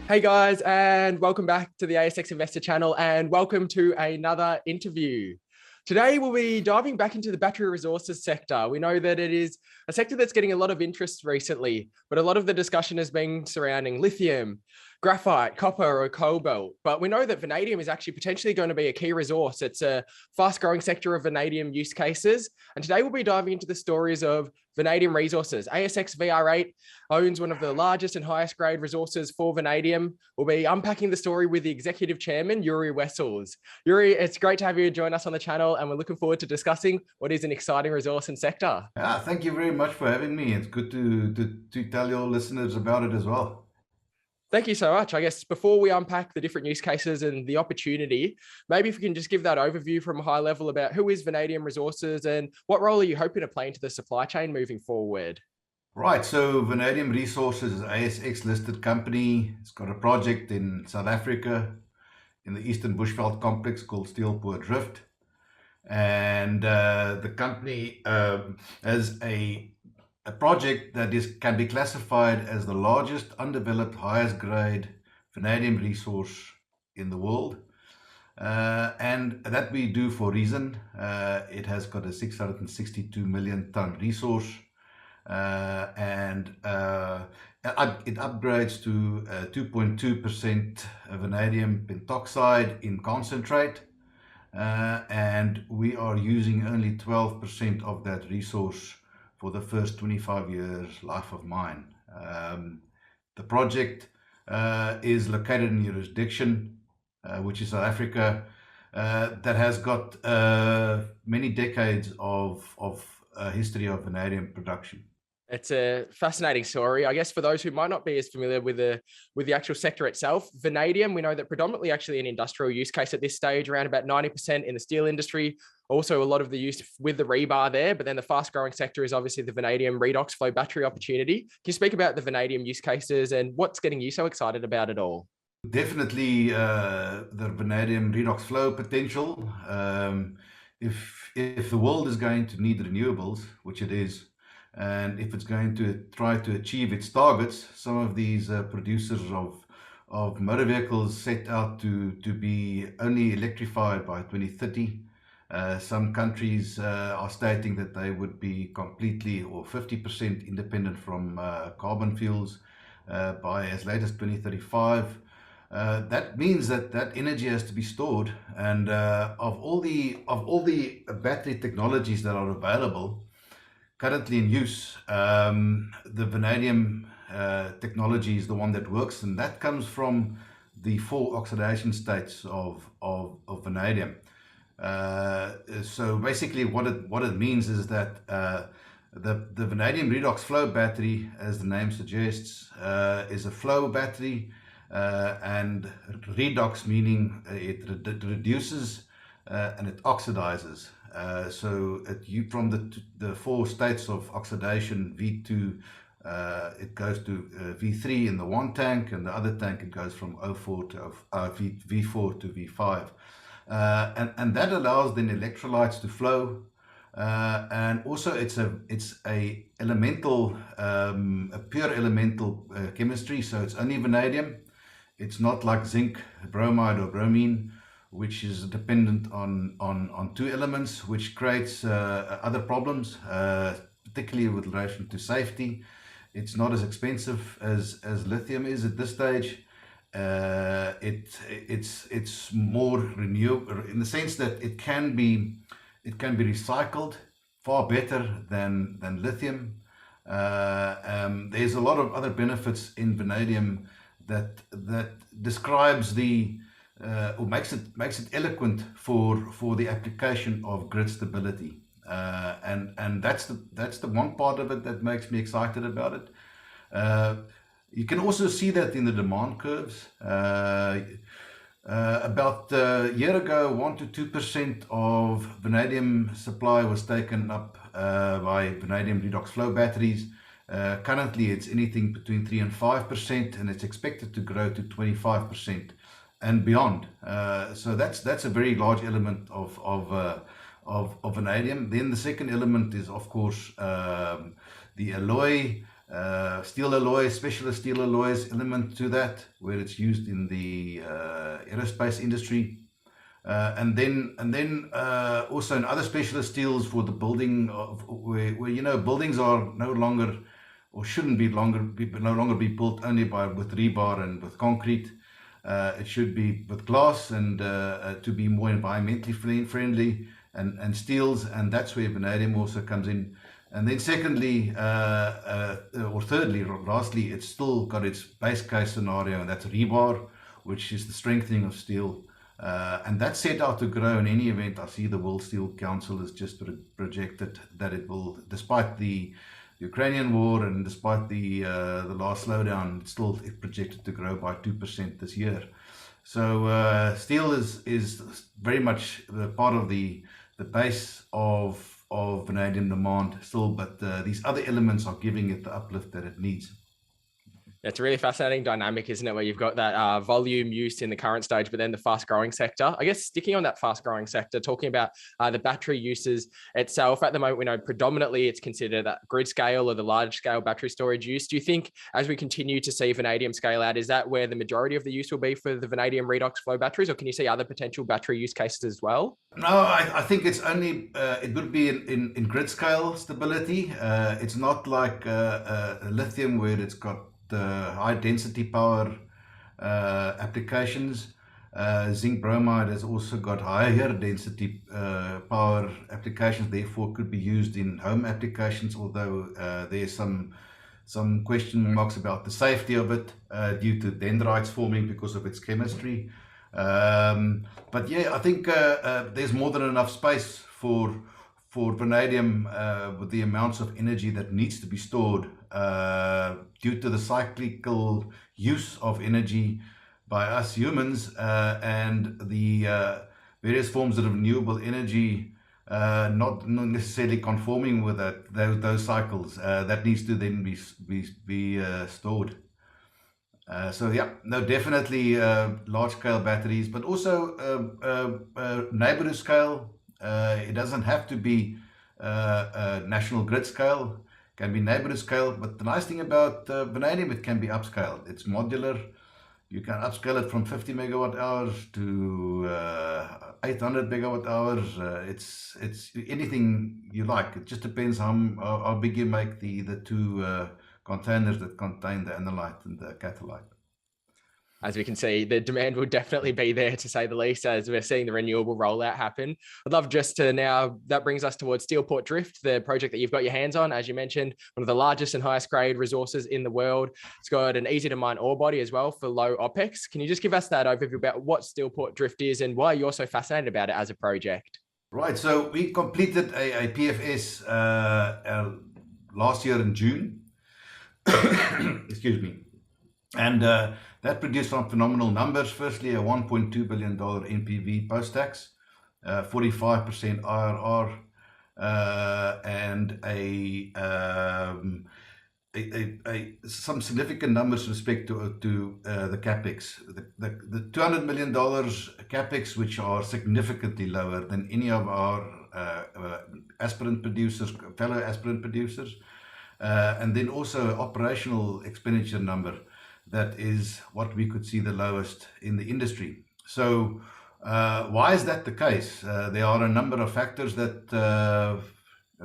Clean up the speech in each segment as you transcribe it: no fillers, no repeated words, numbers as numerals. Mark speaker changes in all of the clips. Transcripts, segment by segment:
Speaker 1: Hey guys, and welcome back to the ASX Investor channel, and welcome to another interview. Today, we'll be diving back into the battery resources sector. We know that it is a sector that's getting a lot of interest recently, but a lot of the discussion has been surrounding lithium, graphite, copper, or cobalt. But we know that vanadium is actually potentially going to be a key resource. It's a fast-growing sector of vanadium use cases. And today, we'll be diving into the stories of Vanadium Resources. ASX VR8 owns one of the largest and highest grade resources for vanadium. We'll be unpacking the story with the executive chairman, Jurie Wessels. Jurie, it's great to have you join us on the channel, and we're looking forward to discussing what is an exciting resource and sector.
Speaker 2: Thank you very much for having me. It's good to tell your listeners about it as well.
Speaker 1: Thank you so much. I guess before we unpack the different use cases and the opportunity, maybe if we can just give that overview from a high level about who is Vanadium Resources and what role are you hoping to play into the supply chain moving forward?
Speaker 2: Right, so Vanadium Resources is an ASX listed company. It's got a project in South Africa in the Eastern Bushveld complex called Steelpoortdrift. And the company has a project that can be classified as the largest undeveloped, highest grade vanadium resource in the world. And that we do for a reason. It has got a 662 million ton resource, and it upgrades to 2.2% vanadium pentoxide in concentrate. And we are using only 12% of that resource for the first 25 years life of mine. The project is located in jurisdiction, which is South Africa, that has got many decades of history of vanadium production.
Speaker 1: It's a fascinating story. I guess for those who might not be as familiar with the actual sector itself, vanadium, we know that predominantly actually an industrial use case at this stage, around about 90% in the steel industry. Also, a lot of the use with the rebar there, but then the fast growing sector is obviously the vanadium redox flow battery opportunity. Can you speak about the vanadium use cases and what's getting you so excited about it all?
Speaker 2: Definitely the vanadium redox flow potential. If the world is going to need renewables, which it is, and if it's going to try to achieve its targets, some of these producers of motor vehicles set out to be only electrified by 2030. Some countries are stating that they would be completely or 50% independent from carbon fuels by as late as 2035. That means that energy has to be stored, and of all the battery technologies that are available currently in use, the vanadium technology is the one that works, and that comes from the four oxidation states of vanadium. So basically what it means is that the vanadium redox flow battery, as the name suggests, is a flow battery, and redox meaning it reduces and it oxidizes. So from the four states of oxidation, V2, it goes to V3 in the one tank, and the other tank it goes from O4 to V4 to V5. And that allows then electrolytes to flow, and also it's a elemental, a pure elemental chemistry. So it's only vanadium. It's not like zinc, bromide, or bromine, which is dependent on two elements, which creates other problems, particularly with relation to safety. It's not as expensive as lithium is at this stage. It's more renewable in the sense that it can be recycled far better than lithium. There's a lot of other benefits in vanadium that describes or makes it eloquent for the application of grid stability, and that's the one part of it that makes me excited about it. You can also see that in the demand curves. About a year ago, 1 to 2% of vanadium supply was taken up by vanadium redox flow batteries. Currently, it's anything between 3 and 5%, and it's expected to grow to 25% and beyond. So that's a very large element of vanadium. Then the second element is, of course, the alloy Steel alloys, specialist steel alloys element to that, where it's used in the aerospace industry. And then also in other specialist steels for the building of where buildings are no longer or shouldn't be no longer be built only with rebar and with concrete. It should be with glass and to be more environmentally friendly and steels, and that's where vanadium also comes in. And then secondly, or thirdly, lastly, it's still got its base case scenario, and that's rebar, which is the strengthening of steel. And that's set out to grow in any event. I see the World Steel Council has just projected that it will, despite the Ukrainian war and despite the last slowdown, it's still projected to grow by 2% this year. So steel is very much part of the base of vanadium demand still, but these other elements are giving it the uplift that it needs.
Speaker 1: It's a really fascinating dynamic, isn't it? Where you've got that volume use in the current stage, but then the fast growing sector. I guess sticking on that fast growing sector, talking about the battery uses itself at the moment, we know predominantly it's considered that grid scale or the large scale battery storage use. Do you think as we continue to see vanadium scale out, is that where the majority of the use will be for the vanadium redox flow batteries, or can you see other potential battery use cases as well?
Speaker 2: No, I think it's only, it would be in grid scale stability. It's not like lithium where it's got high density power applications. Zinc bromide has also got higher density power applications, therefore could be used in home applications, although there's some question marks about the safety of it due to dendrites forming because of its chemistry. But yeah, I think there's more than enough space for vanadium with the amounts of energy that needs to be stored due to the cyclical use of energy by us humans and the various forms of renewable energy not necessarily conforming with those cycles. That needs to then be stored. So yeah, no, definitely large-scale batteries, but also neighborhood scale. It doesn't have to be national grid scale. It can be neighborhood scale. But the nice thing about vanadium, it can be upscaled. It's modular. You can upscale it from 50 megawatt hours to 800 megawatt hours. It's anything you like. It just depends how big you make the two containers that contain the analyte and the catalyte.
Speaker 1: As we can see, the demand will definitely be there, to say the least, as we're seeing the renewable rollout happen. I'd love just to now, that brings us towards Steelportdrift, the project that you've got your hands on. As you mentioned, one of the largest and highest grade resources in the world. It's got an easy to mine ore body as well for low OPEX. Can you just give us that overview about what Steelportdrift is and why you're so fascinated about it as a project?
Speaker 2: Right, so we completed a PFS last year in June. Excuse me. And that produced some phenomenal numbers. Firstly, a $1.2 billion NPV post-tax, 45% IRR, and some significant numbers with respect to the capex. The $200 million capex, which are significantly lower than any of our aspirant producers, fellow aspirant producers, and then also operational expenditure number that is what we could see the lowest in the industry. So why is that the case? There are a number of factors that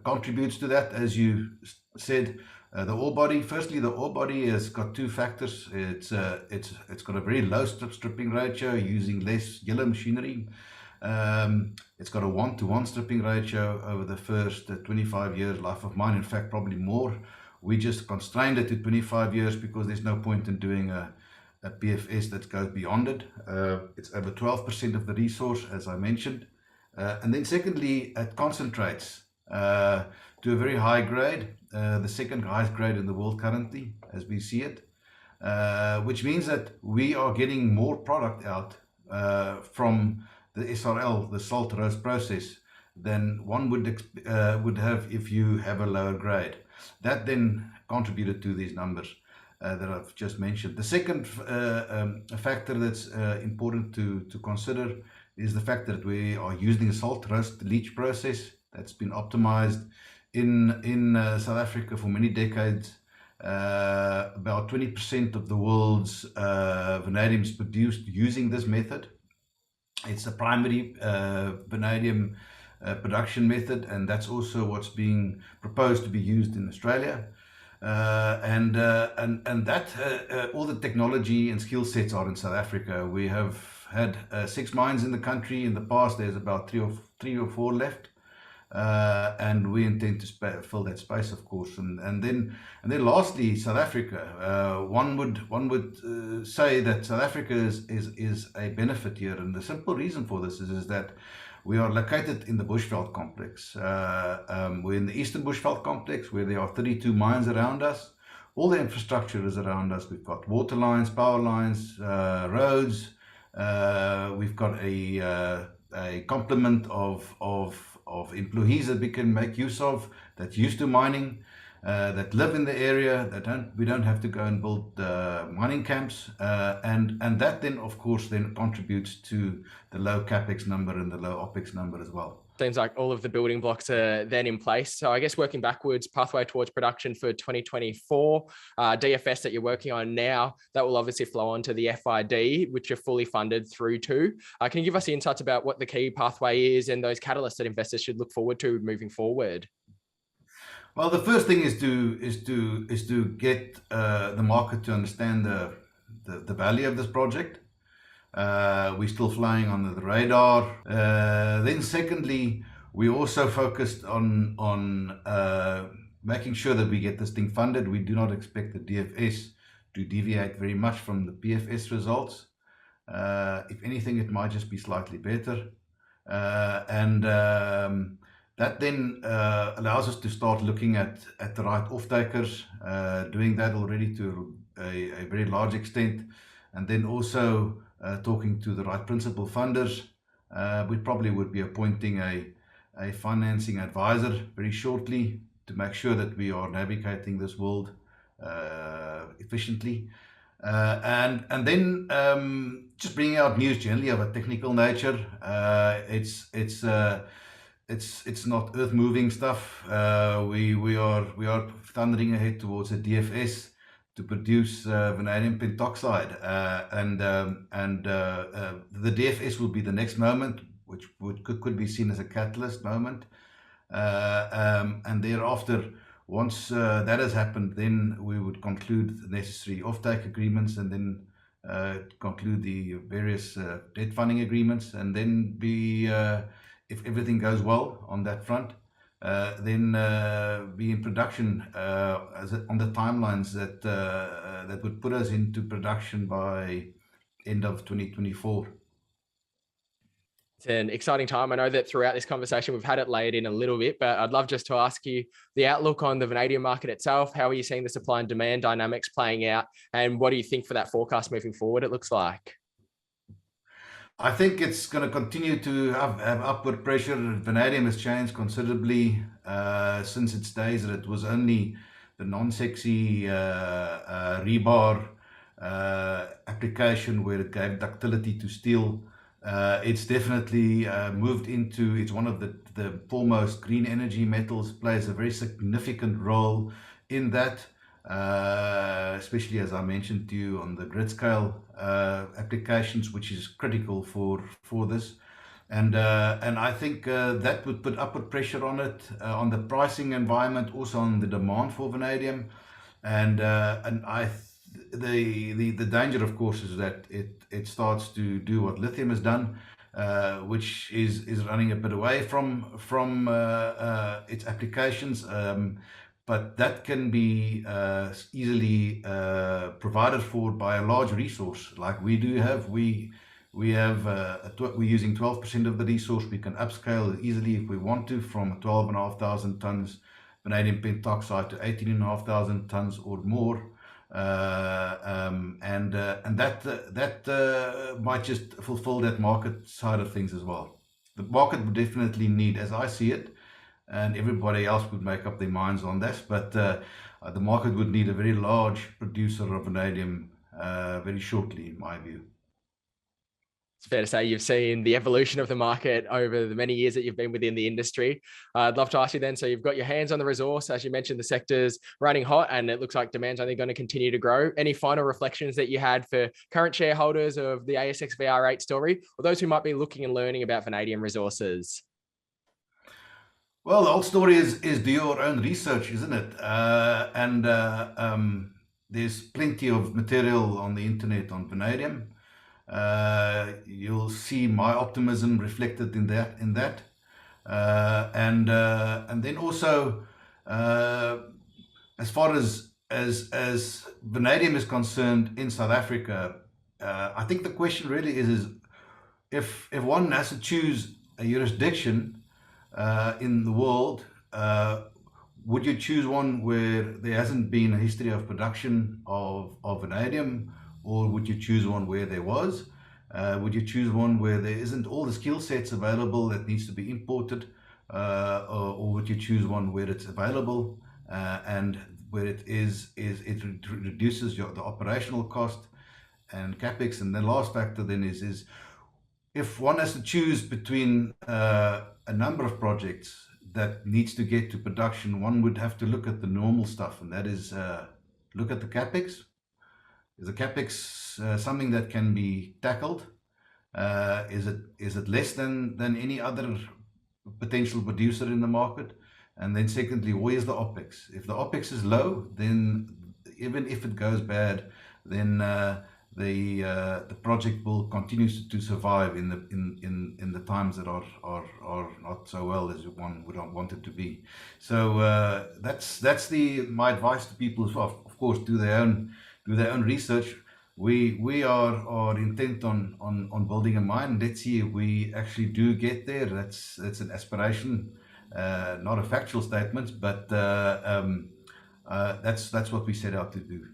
Speaker 2: contributes to that. As you said, the ore body. Firstly, the ore body has got two factors. It's got a very low stripping ratio using less yellow machinery. It's got a 1-to-1 stripping ratio over the first 25 years life of mine. In fact, probably more. We just constrained it to 25 years because there's no point in doing a PFS that goes beyond it. It's over 12% of the resource, as I mentioned. And then secondly, it concentrates to a very high grade, the second highest grade in the world currently, as we see it, which means that we are getting more product out from the SRL, the salt roast process, than one would have if you have a lower grade. That then contributed to these numbers that I've just mentioned. The second factor that's important to consider is the fact that we are using a salt roast leach process that's been optimized in South Africa for many decades, About 20% of the world's vanadium is produced using this method. It's a primary vanadium production method, and that's also what's being proposed to be used in Australia. And that all the technology and skill sets are in South Africa. We have had 6 mines in the country. In the past, there's about three or four left. And we intend to fill that space, of course. And then lastly, South Africa. One would say that South Africa is a benefit here, and the simple reason for this is that we are located in the Bushveld complex. We're in the Eastern Bushveld complex, where there are 32 mines around us. All the infrastructure is around us. We've got water lines, power lines, roads. We've got a complement of employees that we can make use of, that's used to mining, that live in the area, we don't have to go and build mining camps, and that then of course then contributes to the low capex number and the low opex number as well.
Speaker 1: Seems like all of the building blocks are then in place. So I guess working backwards, pathway towards production for 2024, DFS that you're working on now, that will obviously flow on to the FID, which you're fully funded through to. Can you give us the insights about what the key pathway is and those catalysts that investors should look forward to moving forward?
Speaker 2: Well, the first thing is to get the market to understand the value of this project. We're still flying under the radar. Then secondly, we also focused on making sure that we get this thing funded. We do not expect the DFS to deviate very much from the PFS results. If anything, it might just be slightly better. That then allows us to start looking at the right off-takers, doing that already to a very large extent, and then also talking to the right principal funders. We probably would be appointing a financing advisor very shortly to make sure that we are navigating this world efficiently. And then just bringing out news generally of a technical nature. It's not earth-moving stuff. We are thundering ahead towards a DFS to produce vanadium pentoxide, and the DFS will be the next moment, which could be seen as a catalyst moment, and thereafter, once that has happened, then we would conclude the necessary offtake agreements, and then conclude the various debt funding agreements, and then be, if everything goes well on that front, then be in production on the timelines that would put us into production by end of 2024.
Speaker 1: It's an exciting time. I know that throughout this conversation, we've had it laid in a little bit, but I'd love just to ask you the outlook on the vanadium market itself. How are you seeing the supply and demand dynamics playing out? And what do you think for that forecast moving forward it looks like?
Speaker 2: I think it's going to continue to have upward pressure. Vanadium has changed considerably since its days that it was only the non-sexy rebar application where it gave ductility to steel. It's definitely moved into, it's one of the foremost green energy metals, plays a very significant role in that, especially as I mentioned to you on the grid scale applications, which is critical for this. And I think that would put upward pressure on it, on the pricing environment, also on the demand for vanadium. And the danger, of course, is that it starts to do what lithium has done, which is running a bit away from its applications. But that can be easily provided for by a large resource like we do have. We're using 12% of the resource. We can upscale easily if we want to, from 12,500 tons vanadium pentoxide to 18,500 tons or more. And that might just fulfill that market side of things as well. The market would definitely need, as I see it, and everybody else would make up their minds on this, but the market would need a very large producer of vanadium very shortly, in my view.
Speaker 1: It's fair to say you've seen the evolution of the market over the many years that you've been within the industry. I'd love to ask you then, so you've got your hands on the resource. As you mentioned, the sector's running hot and it looks like demand's only going to continue to grow. Any final reflections that you had for current shareholders of the ASX VR8 story, or those who might be looking and learning about vanadium resources?
Speaker 2: Well, the whole story is do your own research, isn't it? There's plenty of material on the internet on vanadium. You'll see my optimism reflected in that. And then also, as far as vanadium is concerned in South Africa, I think the question really is if one has to choose a jurisdiction in the world, would you choose one where there hasn't been a history of production of vanadium, or would you choose one where there was? Would you choose one where there isn't all the skill sets available that needs to be imported, or would you choose one where it's available and where it reduces the operational cost and capex? And the last factor then is if one has to choose between a number of projects that needs to get to production, one would have to look at the normal stuff, and that is look at the capex. Is the capex something that can be tackled? Is it less than any other potential producer in the market? And then secondly, where's the OPEX? If the OPEX is low, then even if it goes bad, then the project will continue to survive in the times that are not so well as one would want it to be. So that's my advice to people as well. Of course, do their own research. We are intent on building a mine. Let's see if we actually do get there. That's an aspiration, not a factual statement, but that's what we set out to do.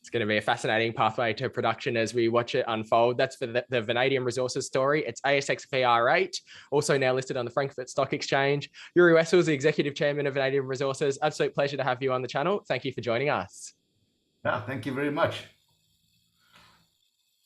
Speaker 1: It's going to be a fascinating pathway to production as we watch it unfold. That's for the Vanadium Resources story. It's ASX VR8, also now listed on the Frankfurt Stock Exchange. Jurie Wessels, the Executive Chairman of Vanadium Resources. Absolute pleasure to have you on the channel. Thank you for joining us.
Speaker 2: Yeah, thank you very much.